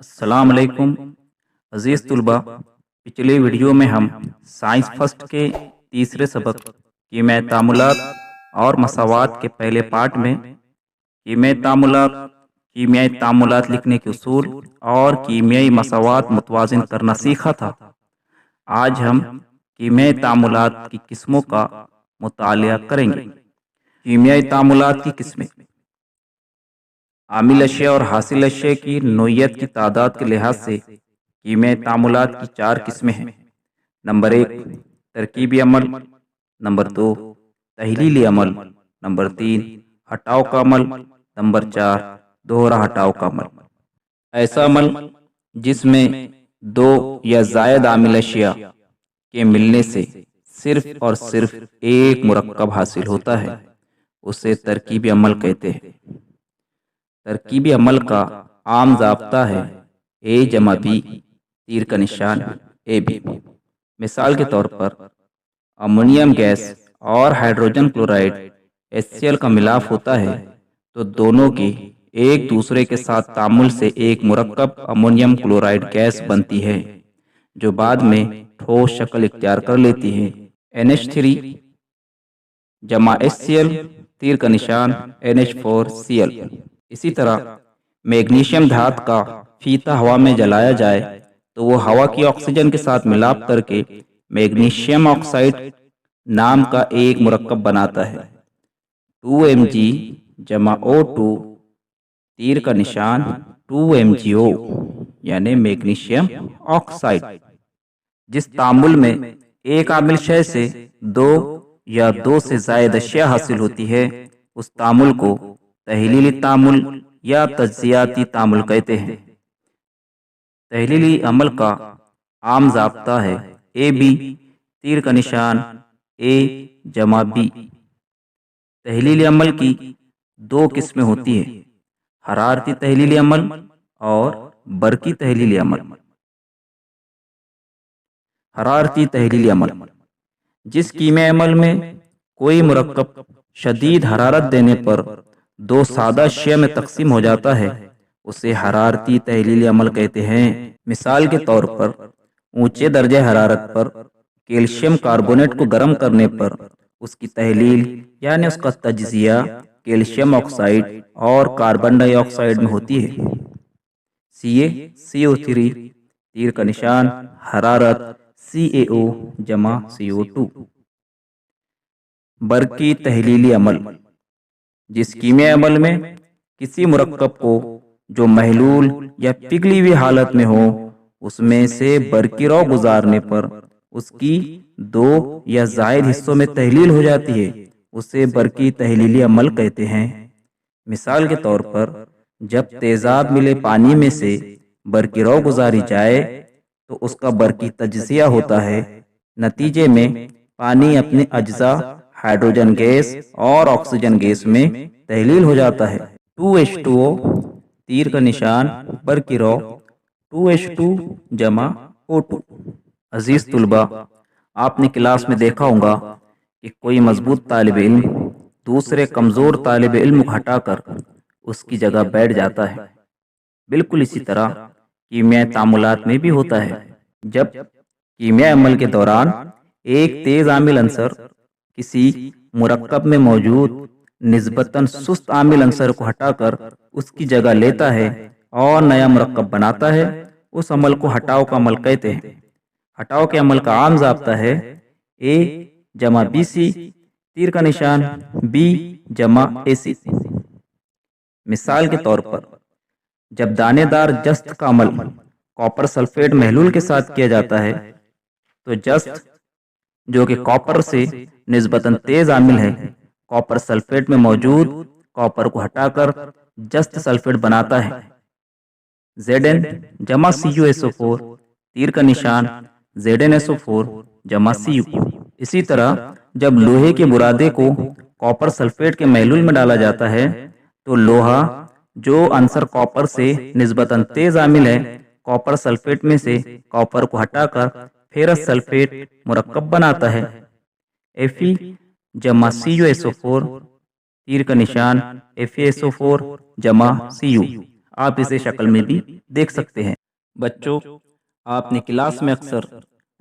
السلام علیکم عزیز طلبہ، پچھلے ویڈیو میں ہم سائنس فرسٹ کے تیسرے سبق کیمیائی تعاملات اور مساوات کے پہلے پارٹ میں کیمیائی تعاملات لکھنے کے اصول اور کیمیائی مساوات متوازن کرنا سیکھا تھا۔ آج ہم کیمیائی تعاملات کی قسموں کا مطالعہ کریں گے۔ کیمیائی تعاملات کی قسمیں: عامل اشیاء اور حاصل اشیاء کی نوعیت کی تعداد کے لحاظ سے کیمیائی تعاملات کی 4 قسمیں ہیں۔ نمبر 1 ترکیبی عمل، نمبر 2 تحلیلی عمل، نمبر 3 ہٹاؤ کا عمل، نمبر 4 دوہرا ہٹاؤ کا عمل۔ ایسا عمل جس میں 2 یا زائد عامل اشیاء کے ملنے سے صرف اور صرف ایک مرکب حاصل ہوتا ہے اسے ترکیبی عمل کہتے ہیں۔ ترکیبی عمل کا عام ضابطہ ہے A جمع B تیر کا نشان AB۔ مثال کے طور پر امونیم گیس اور ہائیڈروجن کلورائڈ HCl کا ملاپ ہوتا ہے تو دونوں کے ایک دوسرے کے ساتھ تعامل سے ایک مرکب امونیم کلورائڈ گیس بنتی ہے جو بعد میں ٹھوس شکل اختیار کر لیتی ہے NH3 جمع HCl تیر کا نشان NH4Cl۔ اسی طرح میگنیشیم دھات کا فیتہ ہوا میں جلایا جائے تو وہ ہوا کی آکسیجن کے ساتھ ملاپ کر کے میگنیشیم آکسائڈ نام کا ایک مرکب بناتا ہے 2Mg جمع O2 تیر کا نشان 2MgO یعنی میگنیشیم آکسائڈ۔ جس تعامل میں ایک عامل شے سے 2 یا 2 سے زائد اشیاء حاصل ہوتی ہے اس تعامل کو تحلیلی تعامل یا تجزیاتی تعامل کہتے ہیں۔ تحلیلی عمل کا عام ضابطہ ہے AB تیر کا نشان A جمع B۔ تحلیلی عمل کی 2 قسمیں ہوتی ہیں: حرارتی تحلیلی عمل اور برقی تحلیلی عمل۔ حرارتی تحلیلی عمل جس کیمیائی عمل میں کوئی مرکب شدید حرارت دینے پر 2 سادہ اشیاء میں تقسیم ہو جاتا ہے اسے حرارتی تحلیلی عمل کہتے ہیں۔ مثال کے طور پر اونچے درجہ حرارت پر کیلشیم کاربونیٹ کو گرم کرنے پر اس کی تحلیل یعنی اس کا تجزیہ کیلشیم آکسائڈ اور کاربن ڈائی آکسائڈ میں ہوتی ہے CaCO3 تیر کا نشان حرارت CaO جمع CO2۔ برقی تحلیلی عمل جس کیمیائی عمل میں کسی مرکب کو جو محلول یا پگھلی ہوئی حالت میں ہو اس میں سے برقی رو گزارنے پر اس کی 2 یا زائد حصوں میں تحلیل ہو جاتی ہے اسے برقی تحلیلی عمل کہتے ہیں۔ مثال کے طور پر جب تیزاب ملے پانی میں سے برقی رو گزاری جائے تو اس کا برقی تجزیہ ہوتا ہے، نتیجے میں پانی اپنے اجزاء ہائیڈروجن گیس اور آکسیجن گیس میں تحلیل ہو جاتا ہے 2H2O تیر کا نشان برقی رو 2H2 جمع O2۔ عزیز طلبہ، آپ نے کلاس میں دیکھا ہوگا کہ کوئی مضبوط طالب علم دوسرے کمزور طالب علم کو ہٹا کر اس کی جگہ بیٹھ جاتا ہے۔ بالکل اسی طرح کیمیائی تعاملات میں بھی ہوتا ہے۔ جب کیمیائی عمل کے دوران ایک تیز عامل عنصر کسی مرکب میں موجود نسبتاً سست عامل عنصر کو ہٹا کر اس کی جگہ لیتا ہے اور نیا مرکب بناتا ہے اس عمل کو ہٹاؤ کا عمل کہتے ہیں۔ ہٹاؤ کے عمل کا عام ضابطہ ہے A جمع BC تیر کا نشان B جمع AC۔ مثال کے طور پر جب دانے دار جست کا عمل کاپر سلفیٹ محلول کے ساتھ کیا جاتا ہے تو جست جو کہ کاپر سے نسبتاً تیز عامل ہے کاپر سلفیٹ میں موجود کاپر کو ہٹا کر جست سلفیٹ بناتا ہے Zn جمع CuSO4 تیر کا نشان ZnSO4 جمع Cu۔ اسی طرح جب لوہے کے برادے کو کاپر سلفیٹ کے محلول میں ڈالا جاتا ہے تو لوہا جو عنصر کاپر سے نسبتاً تیز عامل ہے کاپر سلفیٹ میں سے کاپر کو ہٹا کر فیرس سلفیٹ مرکب بناتا ہے Fe جمع CuSO4 تیر کا نشان FeSO4 جمع Cu۔ آپ اسے شکل میں بھی دیکھ سکتے ہیں۔ بچوں، آپ نے کلاس میں اکثر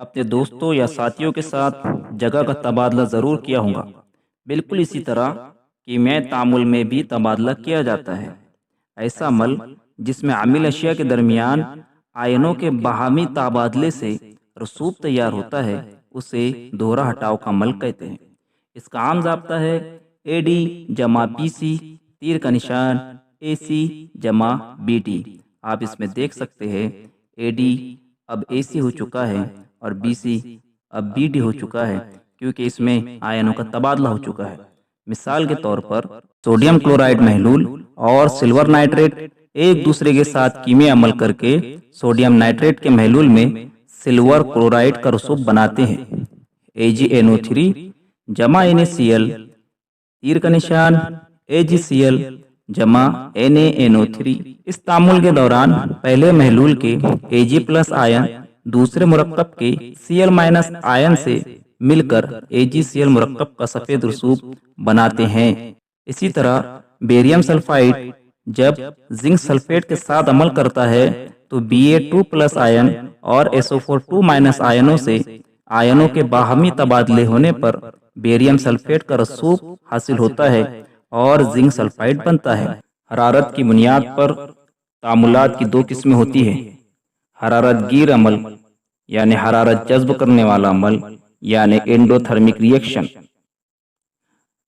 اپنے دوستوں یا ساتھیوں کے ساتھ جگہ کا تبادلہ ضرور کیا ہوگا۔ بالکل اسی طرح کیمیائی تعامل میں بھی تبادلہ کیا جاتا ہے۔ ایسا عمل جس میں عامل اشیاء کے درمیان آئنوں کے باہمی تبادلے سے رسوب تیار ہوتا ہے، اسے دوہرا ہٹاؤ کا عمل کہتے ہیں۔ اس کا عام ضابطہ ہے اے ڈی جمع بی سی، تیر کا نشان اے سی جمع بی ٹی۔ آپ اس میں دیکھ سکتے ہیں اے ڈی اب اے سی ہو چکا ہے اور بی سی اب بی ڈی ہو چکا ہے، کیونکہ اس میں آئنوں کا تبادلہ ہو چکا ہے۔ مثال کے طور پر سوڈیم کلورائڈ محلول اور سلور نائٹریٹ ایک دوسرے کے ساتھ کیمیائی عمل کر کے سوڈیم نائٹریٹ کے محلول میں سلور کلورائڈ کا رسوب بناتے ہیں۔ AgNO3 جمع NaCl، تیر کا نشان AgCl جمع NaNO3۔ اس تعامل کے دوران پہلے محلول کے Ag+ آئن دوسرے مرکب کے Cl- آئن سے مل کر AgCl مرکب کا سفید رسوب بناتے ہیں۔ اسی طرح بیریم سلفائڈ جب زنک سلفیٹ کے ساتھ عمل کرتا ہے تو Ba2+ آئن اور SO4 آئنوں سے آئنوں کے باہمی تبادلے ہونے پر بیریم سلفیٹ کا رسوب حاصل ہوتا ہے اور زنک سلفائڈ بنتا ہے۔ حرارت کی بنیاد پر تعاملات کی دو قسمیں ہوتی ہیں: حرارت گیر عمل یعنی حرارت جذب کرنے والا عمل یعنی انڈوتھرمک ریئیکشن،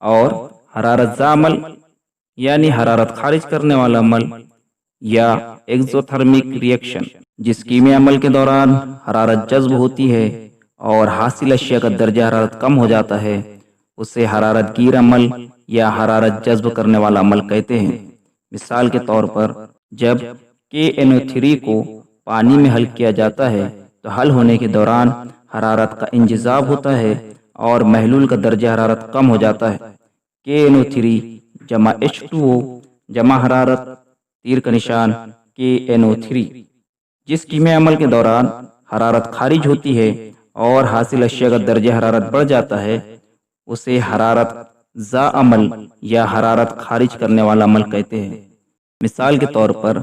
اور حرارت زا عمل یعنی حرارت خارج کرنے والا عمل یا ایگزوتھرمک ریئیکشن۔ جس کیمیائی عمل کے دوران حرارت جذب ہوتی ہے اور حاصل اشیاء کا درجہ حرارت کم ہو جاتا ہے، اسے حرارت گیر عمل یا حرارت جذب کرنے والا عمل کہتے ہیں۔ مثال کے طور پر جب KNO3 کو پانی میں حل کیا جاتا ہے تو حل ہونے کے دوران حرارت کا انجذاب ہوتا ہے اور محلول کا درجہ حرارت کم ہو جاتا ہے۔ KNO3 جمع H2O جمع حرارت، تیر کا نشان KNO3۔ جس کیمیائی عمل کے دوران حرارت خارج ہوتی ہے اور حاصل اشیاء کا درجہ حرارت بڑھ جاتا ہے، اسے حرارت زا عمل یا حرارت خارج کرنے والا عمل کہتے ہیں۔ مثال کے طور پر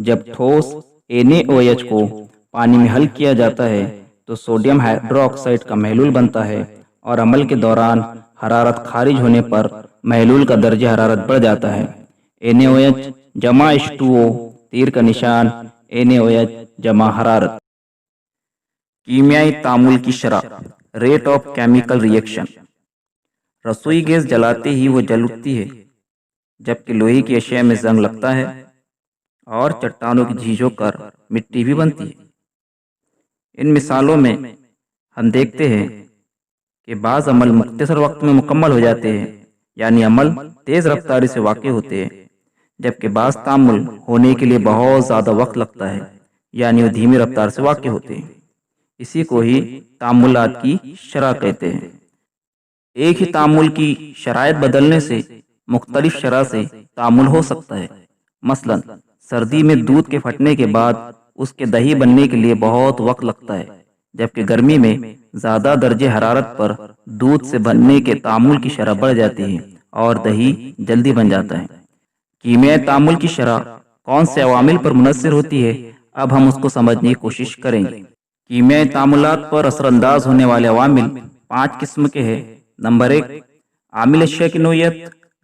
جب ٹھوس NaOH کو پانی میں حل کیا جاتا ہے تو سوڈیم ہائیڈرو آکسائڈ کا محلول بنتا ہے اور عمل کے دوران حرارت خارج ہونے پر محلول کا درجہ حرارت بڑھ جاتا ہے۔ NaOH جمع H2O، تیر کا نشان NaOH جمع حرارت۔ کیمیائی تعامل کی شرح، ریٹ آف کیمیکل ریئیکشن۔ رسوئی گیس جلاتے ہی وہ جل اٹھتی ہے، جبکہ لوہے کی اشیاء میں زنگ لگتا ہے اور چٹانوں کی جھیجھوں کر مٹی بھی بنتی ہے۔ ان مثالوں میں ہم دیکھتے ہیں کہ بعض عمل مختصر وقت میں مکمل ہو جاتے ہیں، یعنی عمل تیز رفتاری سے واقع ہوتے ہیں، جبکہ بعض تعامل ہونے کے لیے بہت زیادہ وقت لگتا ہے، یعنی وہ دھیمی رفتار سے واقع ہوتے ہیں۔ اسی کو ہی تعاملات کی شرح کہتے ہیں۔ ایک ہی تعامل کی شرائط بدلنے سے مختلف شرح سے تعامل ہو سکتا ہے۔ مثلا سردی میں دودھ کے پھٹنے کے بعد اس کے دہی بننے کے لیے بہت وقت لگتا ہے، جبکہ گرمی میں زیادہ درجہ حرارت پر دودھ سے بننے کے تعامل کی شرح بڑھ جاتی ہے اور دہی جلدی بن جاتا ہے۔ کیمیائی تعامل کی شرح کون سے عوامل پر منحصر ہوتی ہے، اب ہم اس کو سمجھنے کی کوشش کریں گے۔ کیمیائی تعاملات پر اثر انداز ہونے والے عوامل 5 قسم کے ہیں۔ نمبر 1، عامل اشیاء کی نوعیت۔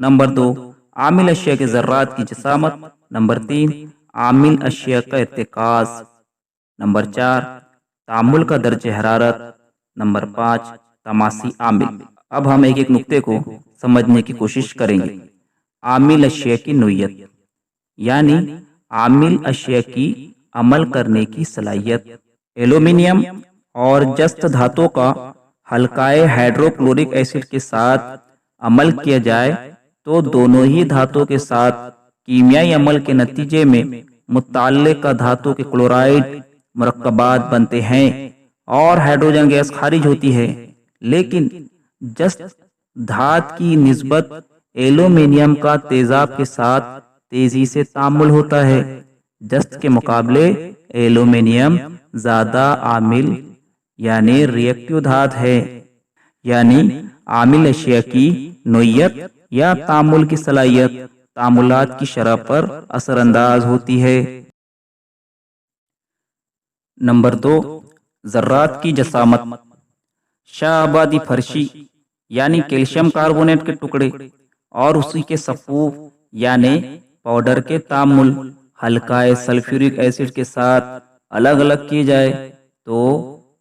نمبر 2، عامل اشیاء کے ذرات کی جسامت۔ نمبر 3، عامل اشیاء کا ارتکاز۔ نمبر 4، تعامل کا درجہ حرارت۔ نمبر 5، تماسی عامل۔ اب ہم ایک ایک نقطے کو سمجھنے کی کوشش کریں گے۔ عامل اشیاء کی نوعیت یعنی عامل اشیاء کی عمل کرنے کی صلاحیت۔ ایلومینیم اور جست دھاتوں کا ہلکائے ہائیڈرو کلورک ایسڈ کے ساتھ عمل کیا جائے تو دونوں ہی دھاتوں کے ساتھ کیمیائی عمل کے نتیجے میں متعلقہ دھاتوں کے کلورائڈ مرکبات بنتے ہیں اور ہائیڈروجن گیس خارج ہوتی ہے، لیکن جست دھات کی نسبت ایلومینیم کا تیزاب کے ساتھ تیزی سے تعامل ہوتا ہے۔ جست کے مقابلے ایلومینیم زیادہ عامل یعنی ریئیکٹیو دھات ہے۔ یعنی عامل اشیاء کی نوعیت یا تعامل کی صلاحیت تعاملات کی شرح پر اثر انداز ہوتی ہے۔ نمبر 2، ذرات کی جسامت۔ شاہ آبادی فرشی یعنی کیلشیم کاربونیٹ کے ٹکڑے اور اسی کے صفوف یعنی پاؤڈر کے تعامل ہلکائے سلفیورک ایسڈ کے ساتھ الگ الگ کیے جائے تو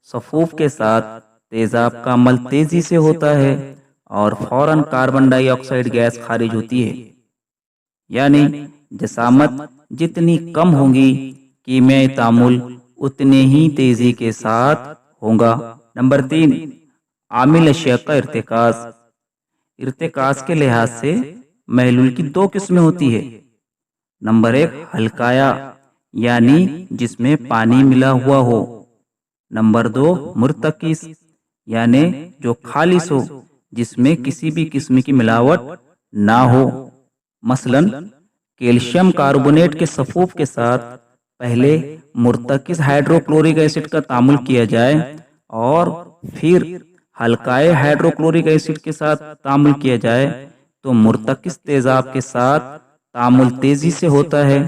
صفوف کے ساتھ تیزاب کا عمل تیزی سے ہوتا ہے اور فوراً کاربن ڈائی آکسائڈ گیس خارج ہوتی ہے۔ یعنی جسامت جتنی کم ہوگی کیمیائی تعامل اتنے ہی تیزی کے ساتھ ہوگا۔ نمبر 3، عامل اشیاء کا ارتکاز۔ ارتکاز کے لحاظ سے محلول کی 2 قسمیں ہوتی ہے۔ نمبر 1، حلقایا یعنی جس میں پانی ملا ہوا ہو۔ نمبر 2، مرتکز یعنی جو خالص ہو جس میں کسی بھی قسم کی ملاوٹ نہ ہو۔ مثلاً کیلشیم کاربونیٹ کے صفوف کے ساتھ پہلے مرتکز ہائیڈروکلورک ایسڈ کا تعامل کیا جائے اور پھر حلقائے ہائیڈروکلورک ایسڈ کے ساتھ تعامل کیا جائے تو مرتکز تیزاب کے ساتھ تعامل تیزی سے ہوتا ہے،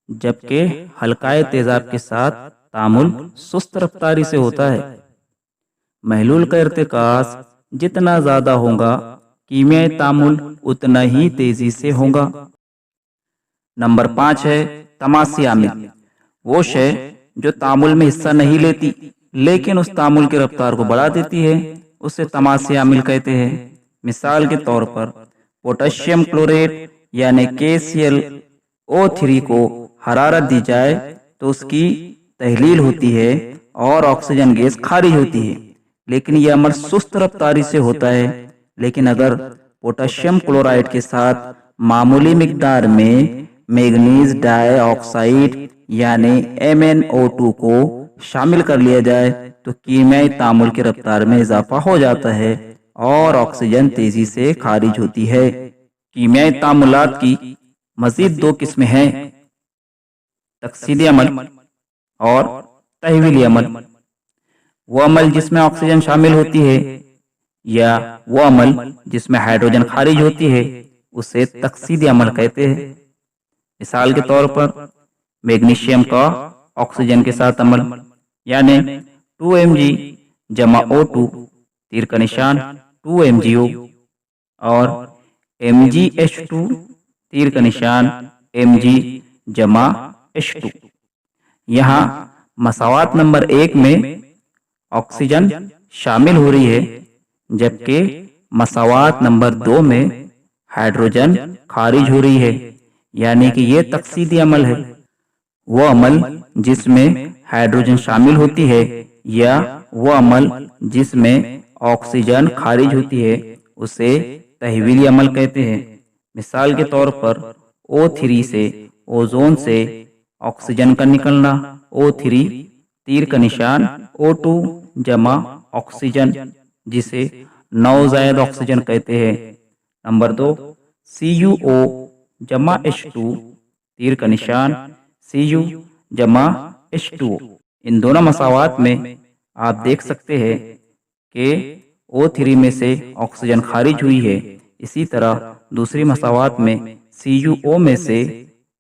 جبکہ حلقائے تیزاب کے ساتھ تعامل سست رفتاری سے ہوتا ہے۔ محلول کا ارتکاز جتنا زیادہ ہوگا کیمیائی تعامل اتنا ہی تیزی سے ہوگا۔ نمبر 5 ہے تماسی عامل۔ وہ شے جو تعامل میں حصہ نہیں لیتی لیکن اس تعامل کی رفتار کو بڑھا دیتی ہے اسے تماسی عامل کہتے ہیں۔ مثال کے طور پر پوٹاشیم کلوریٹ یعنی KClO3 کو حرارت دی جائے تو اس کی تحلیل ہوتی ہے اور آکسیجن گیس خارج ہوتی ہے، لیکن یہ عمل سست رفتاری سے ہوتا ہے۔ لیکن اگر پوٹاشیم کلورائڈ کے ساتھ معمولی مقدار میں مینگنیز ڈائی آکسائڈ یعنی MnO2 کو شامل کر لیا جائے تو کیمیائی تعامل کی رفتار میں اضافہ ہو جاتا ہے اور آکسیجن تیزی سے خارج ہوتی ہے۔ کیمیائی تعاملات کی مزید 2 قسمیں ہیں، تقسیدی عمل اور تحویلی عمل۔ وہ عمل جس میں آکسیجن شامل ہوتی ہے یا وہ عمل جس میں ہائیڈروجن خارج ہوتی ہے اسے تقسیدی عمل کہتے ہیں۔ مثال کے طور پر میگنیشیم کا آکسیجن کے ساتھ عمل یعنی 2Mg جمع O2 تیر کا نشان 2MgO اور MgH2 تیر کا نشان Mg جمع H2۔ یہاں مساوات نمبر 1 میں آکسیجن شامل ہو رہی ہے جبکہ مساوات نمبر 2 میں ہائیڈروجن خارج ہو رہی ہے، یعنی کہ یہ تقسیدی عمل ہے۔ وہ عمل جس میں ہائیڈروجن شامل ہوتی ہے یا وہ عمل جس میں آکسیجن خارج ہوتی ہے اسے تحویلی عمل کہتے ہیں۔ مثال کے طور پر O3 سے اوزون سے آکسیجن کا نکلنا O3 تیر کا نشان O2 جمع آکسیجن جسے نو زائد آکسیجن کہتے ہیں۔ نمبر 2، CuO جمع H2 تیر کا نشان Cu جمع H2O۔ ان دونوں مساوات میں آپ دیکھ سکتے ہیں کہ O3 میں سے آکسیجن خارج ہوئی ہے، اسی طرح دوسری مساوات میں CuO میں سے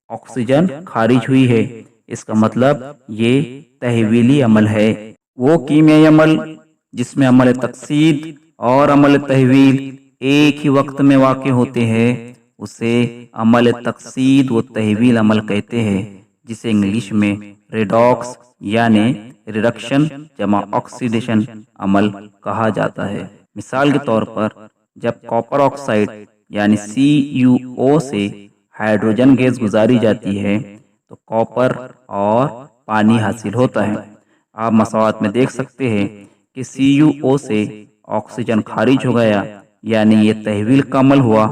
آکسیجن خارج ہوئی ہے۔ اس کا مطلب یہ تحویلی عمل ہے۔ وہ کیمیائی عمل جس میں عمل تقسید اور عمل تحویل ایک ہی وقت میں واقع ہوتے ہیں اسے عمل تقسید و تحویل عمل کہتے ہیں، جسے انگلش میں ریڈاکس یعنی ریڈکشن جمع آکسیڈیشن عمل کہا جاتا ہے۔ مثال کے طور پر جب کاپر آکسائڈ یعنی CuO سے ہائیڈروجن گیس گزاری جاتی ہے تو کاپر اور پانی حاصل ہوتا ہے۔ آپ مساوات میں دیکھ سکتے ہیں کہ CuO سے آکسیجن خارج ہو گیا، یعنی یہ تحویل کا عمل ہوا،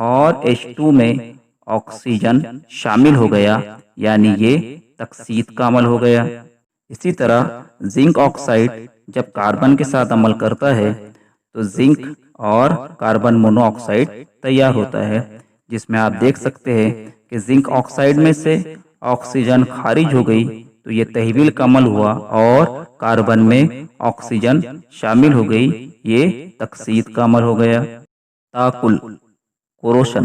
اور H2 میں آکسیجن شامل ہو گیا، یعنی یہ تقسید کا عمل ہو گیا۔ اسی طرح زنک آکسائڈ جب کاربن کے ساتھ عمل کرتا ہے تو زنک اور کاربن مونو آکسائڈ تیار ہوتا ہے، جس میں آپ دیکھ سکتے ہیں کہ زنک آکسائڈ میں سے آکسیجن خارج ہو گئی تو یہ تحویل کا عمل ہوا اور کاربن میں آکسیجن شامل ہو گئی، یہ تقسید کا عمل ہو گیا۔ تآکل، کوروشن۔